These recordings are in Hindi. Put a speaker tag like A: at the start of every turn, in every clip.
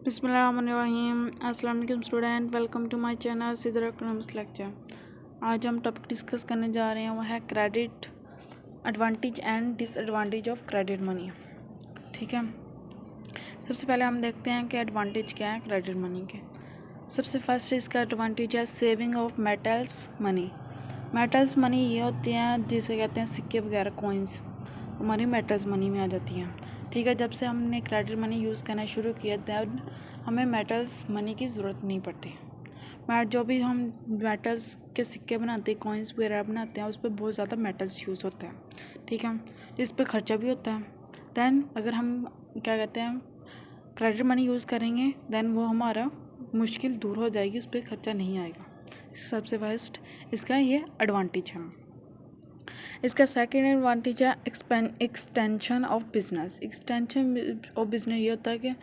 A: बिस्मिल्लाहिर्रहमानिर्रहीम। अस्सलाम वालेकुम student, welcome to my channel Sidra economics lecture. आज हम टॉपिक डिस्कस करने जा रहे हैं, वह है credit advantage and disadvantage of credit money. ठीक है, सबसे पहले हम देखते हैं कि एडवांटेज क्या है क्रेडिट मनी के। सबसे फर्स्ट इसका एडवांटेज है saving of metals money. Metals money ये होती हैं जिसे कहते हैं सिक्के वगैरह, कॉइन्स, हमारी मेटल्स मनी में आ जाती हैं। ठीक है, जब से हमने क्रेडिट मनी यूज़ करना शुरू किया तब हमें मेटल्स मनी की ज़रूरत नहीं पड़ती। जो भी हम मेटल्स के सिक्के बनाते हैं, कॉइन्स वगैरह बनाते हैं, उस पर बहुत ज़्यादा मेटल्स यूज़ होता है। ठीक है, जिस पर ख़र्चा भी होता है। दैन अगर हम क्या कहते हैं क्रेडिट मनी यूज़ करेंगे, दैन वो हमारा मुश्किल दूर हो जाएगी, उस पर ख़र्चा नहीं आएगा। सबसे फर्स्ट इसका ये एडवांटेज है। इसका सेकेंड एडवांटेज है extension of business. Extension of business ये होता है कि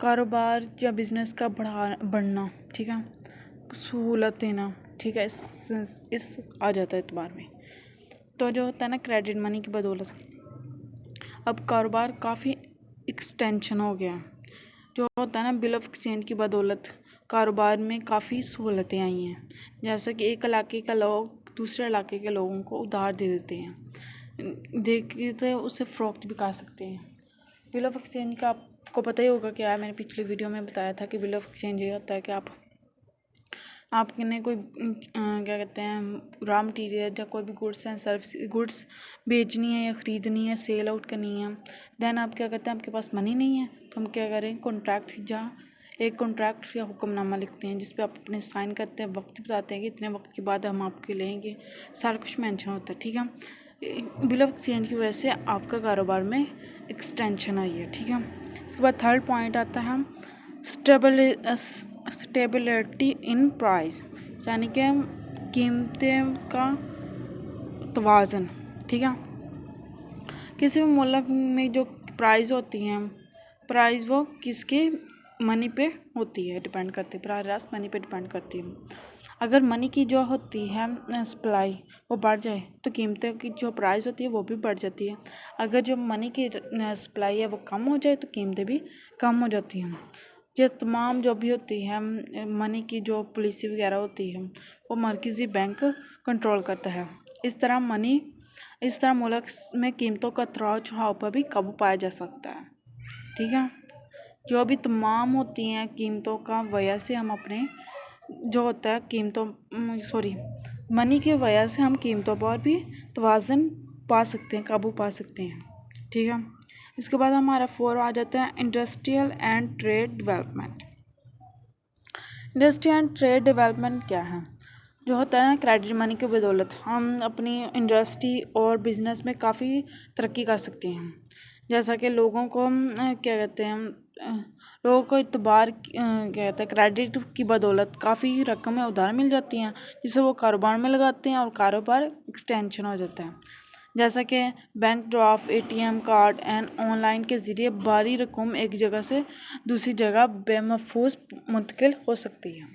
A: कारोबार या बिजनेस का बढ़ना, ठीक है, सहूलत देना, ठीक है, इस आ जाता है एतबार में। तो जो होता है ना क्रेडिट मनी की बदौलत अब कारोबार काफ़ी एक्सटेंशन हो गया। जो होता है ना बिल ऑफ एक्सचेंज की बदौलत कारोबार में काफ़ी सहूलतें आई हैं। जैसे कि एक इलाके का लोग दूसरे इलाके के लोगों को उधार दे देते हैं, दे के तो उससे फ़रोख्त भी कर सकते हैं। बिल ऑफ एक्सचेंज का आपको पता ही होगा क्या है, मैंने पिछली वीडियो में बताया था कि बिल ऑफ एक्सचेंज ये होता है कि आपने कोई क्या कहते हैं रॉ मटीरियल या कोई भी गुड्स एंड सर्विस गुड्स बेचनी है या ख़रीदनी है, सेल आउट करनी है। दैन आप क्या करते हैं, आपके पास मनी नहीं है तो हम क्या करें, कॉन्ट्रैक्ट जहाँ एक कॉन्ट्रैक्ट या हुक्मनामा लिखते हैं जिस पे आप अपने साइन करते हैं, वक्त बताते हैं कि इतने वक्त के बाद हम आपके लेंगे, सारा कुछ मेंशन होता है। ठीक है, बिल ऑफ एक्सचेंज की वजह से आपका कारोबार में एक्सटेंशन आई है। ठीक है, इसके बाद थर्ड पॉइंट आता है स्टेबिलिटी इन प्राइस, यानी कि कीमतें का तवाज़न। ठीक है, किसी भी मुल्क में जो प्राइस होती हैं, प्राइस वो किसके मनी पे होती है, डिपेंड करती है, प्राइस मनी पे डिपेंड करती है। अगर मनी की जो होती है सप्लाई वो बढ़ जाए तो कीमतें की जो प्राइस होती है वो भी बढ़ जाती है। अगर जो मनी की सप्लाई है वो कम हो जाए तो कीमतें भी कम हो जाती हैं। ये तमाम जो भी होती है मनी की जो पॉलिसी वगैरह होती है वो मरकज़ी बैंक कंट्रोल करता है। इस तरह मुल्क में कीमतों का उतार चढ़ाव पर भी काबू पाया जा सकता है। ठीक है, जो भी तमाम होती हैं कीमतों का वजह से हम अपने जो होता है मनी की वजह से हम कीमतों पर भी तवाज़न पा सकते हैं, काबू पा सकते हैं। ठीक है, इसके बाद हमारा 4 आ जाता है industrial and trade development. Industry and trade development क्या है? जो होता है ना क्रेडिट मनी की बदौलत हम अपनी इंडस्ट्री और बिजनेस में काफ़ी तरक्की कर सकते हैं। जैसा कि लोगों को क्या कहते हैं लोगों को इतबार क्या कहते हैं क्रेडिट की बदौलत काफ़ी रकमें उधार मिल जाती हैं, जिसे वो कारोबार में लगाते हैं और कारोबार एक्सटेंशन हो जाता है। जैसा कि bank draft, ATM card and online के ज़रिए भारी रकम एक जगह से दूसरी जगह बेमहफूज मुंतकिल हो सकती है।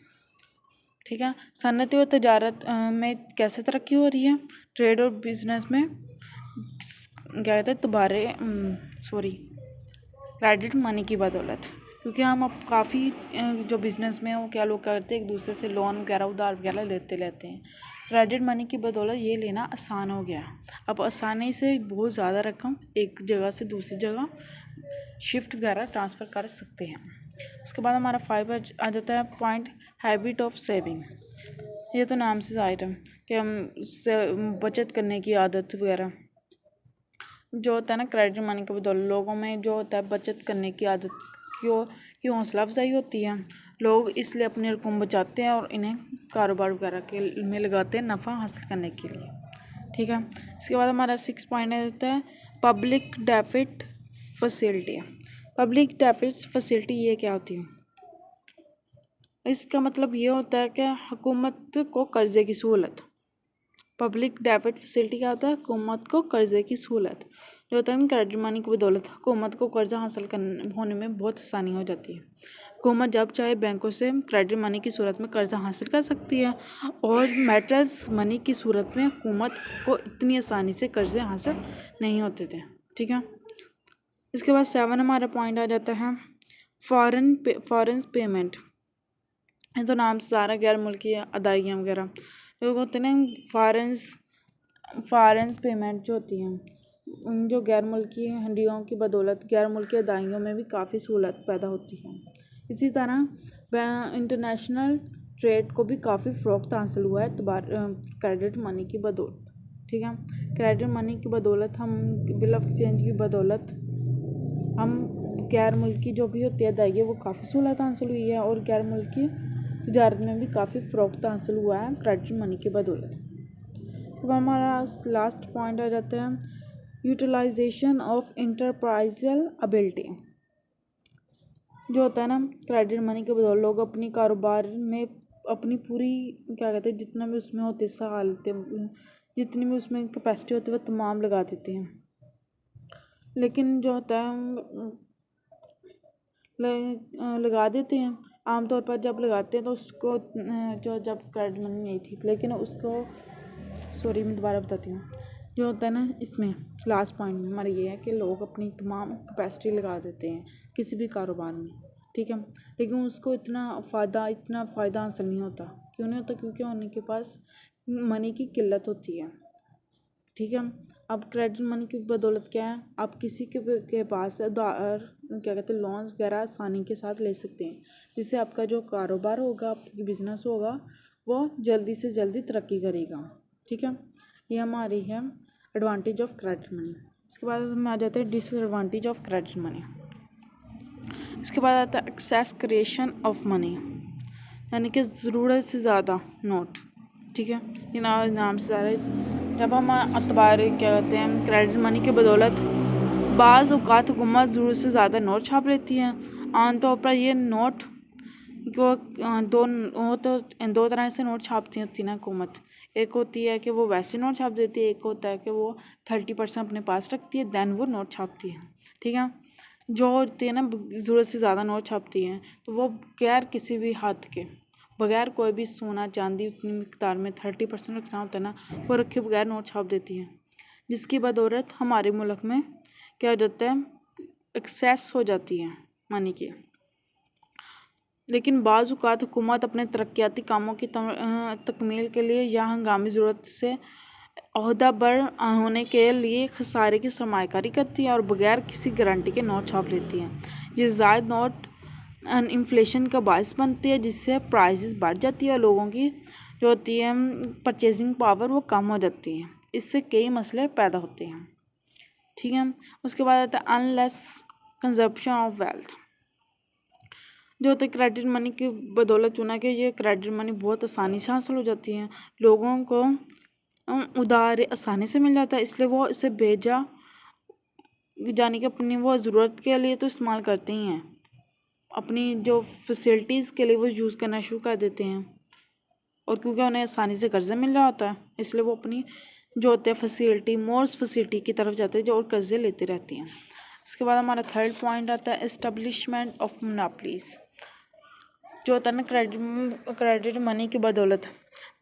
A: ठीक है, सनती और तजारत में कैसे तरक्की हो रही है, ट्रेड और बिजनेस में क्या कहते हैं क्रेडिट मनी की बदौलत, क्योंकि हम अब काफ़ी जो बिज़नेस में वो क्या लोग करते हैं एक दूसरे से लोन वगैरह उधार वगैरह लेते हैं। क्रेडिट मनी की बदौलत ये लेना आसान हो गया। अब आसानी से बहुत ज़्यादा रकम एक जगह से दूसरी जगह शिफ्ट वगैरह ट्रांसफ़र कर सकते हैं। इसके बाद हमारा 5 आ जाता है पॉइंट हैबिट ऑफ सेविंग। ये तो नाम से जाहिर है कि हम उससे बचत करने की आदत वगैरह जो होता है ना क्रेडिट मनी के बदौलत लोगों में जो होता है बचत करने की आदत की हौसला अफजाई होती है। लोग इसलिए अपनी रकम बचाते हैं और इन्हें कारोबार वगैरह के में लगाते हैं नफ़ा हासिल करने के लिए। ठीक है, इसके बाद हमारा 6 पॉइंट होता है public debit facility. Public debit facility ये क्या होती है? इसका मतलब ये होता है कि हुकूमत को कर्ज़े की सहूलत। पब्लिक डेबिट फैसिलिटी क्या होता है? हुकूमत को कर्ज़े की सहूलत। जो होता है क्रेडिट मनी की बदौलत हुकूमत को कर्ज़ा हासिल होने में बहुत आसानी हो जाती है। हुकूमत जब चाहे बैंकों से क्रेडिट मनी की सूरत में कर्ज़ा हासिल कर सकती है और मेटल्स मनी की सूरत में हुकूमत को इतनी आसानी से कर्ज़े हासिल नहीं होते थे। ठीक है, इसके बाद 7 हमारा पॉइंट आ जाता है फॉरेन पेमेंट, ये तो नाम से सारा गैर मुल्की अदायगियाँ वगैरह जो होते हैं ना, फॉरेन पेमेंट जो होती हैं उन जो गैर मुल्की हंडियों की बदौलत गैर मुल्की अदायगियों में भी काफ़ी सहूलत पैदा होती है। इसी तरह इंटरनेशनल ट्रेड को भी काफ़ी फ़रोग़ हासिल हुआ है क्रेडिट मनी की बदौलत। ठीक है, क्रेडिट मनी की बदौलत हम बिल ऑफ एक्सचेंज की बदौलत हम गैर मुल्की जो भी होती है अदायगी वो काफ़ी सहूलत हासिल हुई है और गैर मुल्की तजारत में भी काफ़ी फ़रोग़ हासिल हुआ है क्रेडिट मनी की बदौलत। अब हमारा लास्ट पॉइंट आ जाता है यूटिलाइजेशन ऑफ इंटरप्राइजल एबिलिटी। जो होता है ना, क्रेडिट मनी के बदौलत लोग अपनी कारोबार में अपनी पूरी क्या कहते हैं जितना भी उसमें होते सहालतें, जितनी भी उसमें कैपेसिटी होती है वो तमाम लगा देते हैं। लेकिन जो होता है लगा देते हैं आमतौर पर, जब लगाते हैं तो उसको जो जब क्रेडिट मनी नहीं थी, लेकिन उसको मैं दोबारा बताती हूँ। जो होता है ना, इसमें लास्ट पॉइंट में हमारा ये है कि लोग अपनी तमाम कैपेसिटी लगा देते हैं किसी भी कारोबार में। ठीक है, लेकिन उसको इतना फ़ायदा हासिल नहीं होता। क्यों नहीं होता? क्योंकि उनके पास मनी की किल्लत होती है। ठीक है, अब क्रेडिट मनी की बदौलत क्या है, आप किसी के पास उधार क्या कहते हैं लोन्स वगैरह आसानी के साथ ले सकते हैं, जिससे आपका जो कारोबार होगा, आपकी बिजनेस होगा, वो जल्दी से जल्दी तरक्की करेगा। ठीक है, ये हमारी है एडवांटेज ऑफ क्रेडिट मनी। इसके बाद हम आ जाते हैं डिसएडवांटेज ऑफ क्रेडिट मनी। इसके बाद आता है एक्सेस क्रिएशन ऑफ मनी, यानी कि ज़रूरत से ज़्यादा नोट। ठीक है, ये नाम से ज़्यादा जब हम अतबार क्या कहते हैं क्रेडिट मनी की बदौलत बाज़ औक़ात हुकूमत ज़रूरत से ज़्यादा नोट छाप लेती है। आमतौर पर ये नोट को दो तरह से नोट छापती होती है ना हुकूमत। एक होती है कि वो वैसे नोट छाप देती है, एक होता है कि वो 30% अपने पास रखती है, दैन वो नोट छापती है। ठीक है, जो होती है ना ज़रूरत से ज़्यादा नोट छापती हैं तो वो गैर किसी भी हद के, बगैर कोई भी सोना चांदी उतनी मिकदार में 30% रखना होता है ना, वो रखे बगैर नोट छाप देती हैं, जिसकी बदौलत हमारे मुल्क में क्या हो जाता है, एक्सेस हो जाती है मनी की। लेकिन बाज़ औक़ात हुकूमत अपने तरक्याती कामों की तकमील के लिए या हंगामी ज़रूरत से ओहदा बर होने के लिए खसारे की सरमायाकारी करती है और बगैर किसी गारंटी के नोट छाप लेती है। ये ज़ायद नोट इन्फ्लेशन का बायस बनती है, जिससे प्राइसेस बढ़ जाती है और लोगों की जो होती है परचेजिंग पावर वो कम हो जाती है। इससे कई मसले पैदा होते हैं। ठीक है, उसके बाद आता है अनलेस कंजप्शन ऑफ वेल्थ। जो होता है क्रेडिट मनी की बदौलत चुना कि ये क्रेडिट मनी बहुत आसानी से हासिल हो जाती है, लोगों को उधार आसानी से मिल जाता है, इसलिए वो इसे भेजा यानी कि अपनी वो ज़रूरत के लिए तो इस्तेमाल करते ही हैं, अपनी जो फैसिलिटीज़ के लिए वो यूज़ करना शुरू कर देते हैं। और क्योंकि उन्हें आसानी से कर्जा मिल रहा होता है, इसलिए वो अपनी जो होते हैं मोर्स फैसिलिटी की तरफ जाते हैं जो और कर्जे लेते रहते हैं। इसके बाद हमारा थर्ड पॉइंट आता है एस्टेब्लिशमेंट ऑफ मोनोपोलीज। जो होता है ना क्रेडिट मनी की बदौलत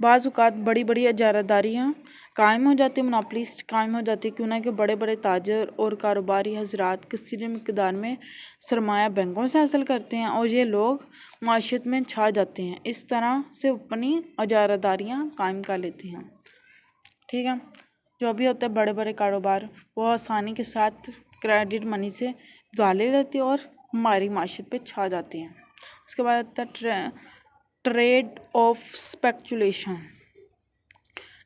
A: बाज़ औक़ात बड़ी बड़ी इजारादारियाँ कायम हो जाती है, मोनोपोलीज कायम हो जाती है, क्यों ना कि बड़े बड़े ताजर और कारोबारी हजरात किसी मिकदार में सरमाया बैंकों से हासिल करते हैं और ये लोग माशियत में छा जाते हैं, इस तरह से अपनी इजारादारियाँ कायम कर लेते हैं। ठीक है, जो भी होता है बड़े बड़े कारोबार वो आसानी के साथ क्रेडिट मनी से उधार ले लेते हैं और हमारी माशियत पे छा जाते हैं। उसके बाद आता है ट्रेड ऑफ स्पेकुलेशन।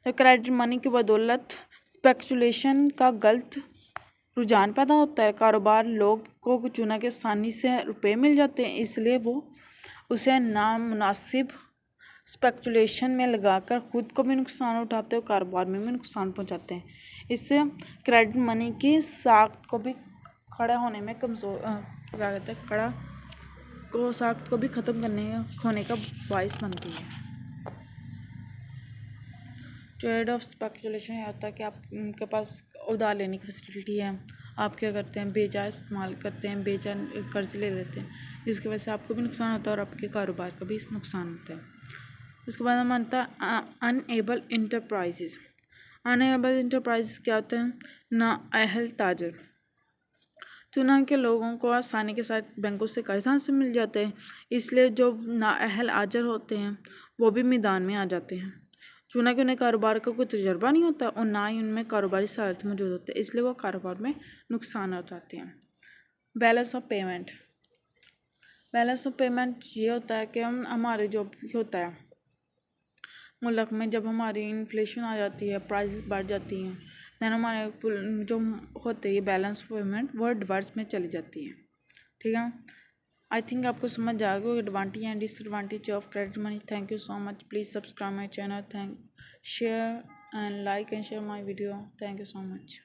A: तो क्रेडिट मनी की बदौलत स्पेकुलेशन का गलत रुझान पैदा होता है, कारोबार लोग को चुना के आसानी से रुपए मिल जाते हैं, इसलिए वो उसे नामुनासिब स्पेकुलेशन में लगाकर खुद को भी नुकसान उठाते हैं और कारोबार में भी नुकसान पहुंचाते हैं। इससे क्रेडिट मनी की साख्त को भी खड़ा होने में कमज़ोर क्या कहते हैं खड़ा को साख्त को भी ख़त्म होने का बायस बनती है। ट्रेड ऑफ स्पेकुलेशन ये होता है कि आपके पास उधार लेने की फैसिलिटी है, आप क्या करते हैं बेजा इस्तेमाल करते हैं, बेजा कर्ज ले लेते हैं, जिसकी वजह से आपको भी नुकसान होता है और आपके कारोबार का भी नुकसान होता है। उसके बाद हम आता है अनएबल इंटरप्राइजेज। अनएबल इंटरप्राइजेज क्या होते हैं? नाअहल ताजर। चुनाव के लोगों को आसानी के साथ बैंकों से कर्ज हासिल मिल जाते हैं, इसलिए जो नाअहल आजर होते हैं वो भी मैदान में आ जाते हैं। चूंकि उन्हें कारोबार का कोई तजर्बा नहीं होता और ना ही उनमें कारोबारी सलाहियत मौजूद होती है, इसलिए वो कारोबार में नुकसान उठाते हैं। Balance of payment. Balance of payment ये होता है कि हमारे जो होता है मुल्क में, जब हमारी इन्फ्लेशन आ जाती है, प्राइसेस बढ़ जाती हैं, दैन हमारे जो होते हैं बैलेंस पेमेंट वो रिवर्स में चली जाती है। ठीक है, आई थिंक आपको समझ जाएगा advantage and disadvantage of credit money. Thank you so much. Please subscribe my channel, share and like and share my video. Thank you so much.